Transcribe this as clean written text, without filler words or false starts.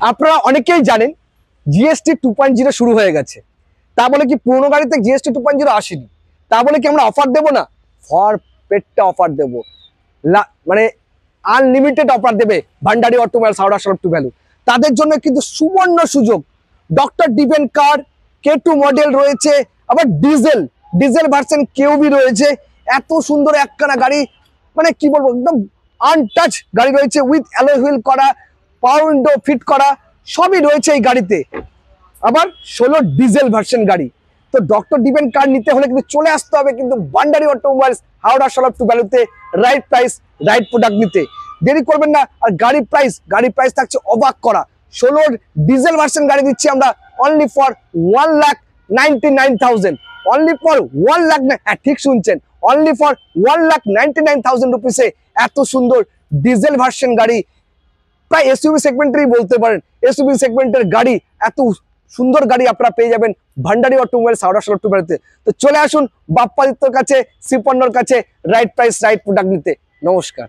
আপনারা অনেকেই জানেন জিএসটি 2.0 শুরু হয়ে গেছে। তা বলে কি পুরোনো গাড়িতে জিএসটি 2.0 আসেনি? তা বলে কি আমরা অফার দেবো না? পেটটা অফার দেবো, মানে আনলিমিটেড অফার দেবে ভান্ডারি automobiles Howrah Sarat to value. তাদের জন্য কিন্তু সুবর্ণ সুযোগ। ডক্টর ডিভেন কার K2 মডেল রয়েছে, আবার ডিজেল ভার্সন কেউবি রয়েছে। এত সুন্দর একখানা গাড়ি, মানে কি বলবো, একদম আনটাচ গাড়ি রয়েছে, উইথ অ্যালয় হুইল করা, পাওয়ার উইন্ডো ফিট করা, সবই রয়েছে এই গাড়িতে। আবার 16 ডিজেল ভার্সন গাড়ি। তো ডক্টর ডিভেন কার নিতে হলে কিন্তু চলে আসতে হবে কিন্তু ভান্ডারি অটোমোবাইলস হাওড়া শরৎ টু ভ্যালুতে, রাইট প্রাইস রাইট প্রোডাক্ট নিতে। দেরি করবেন না। আর গাড়ির প্রাইস থাকছে অবাক করা। 16 ডিজেল ভার্সন গাড়ি দিচ্ছি আমরা only for 1,99,000। Only for 1 lakh, হ্যাঁ ঠিক শুনছেন, অনলি ফর 1,99,000 রুপিসে এত সুন্দর ডিজেল ভার্সন গাড়ি। প্রায় এসইউভি সেগমেন্টেরই বলতে পারেন। এসইউভি সেগমেন্টের গাড়ি, এত সুন্দর গাড়ি আপনারা পেয়ে যাবেন ভান্ডারি অটোমোবাইলস হাওড়া শরৎ টু ভ্যালুতে। তো চলে আসুন বাপ্পাদিত্যর কাছে, শ্রীপর্ণর কাছে, রাইট প্রাইস রাইট প্রোডাক্ট নিতে। নমস্কার।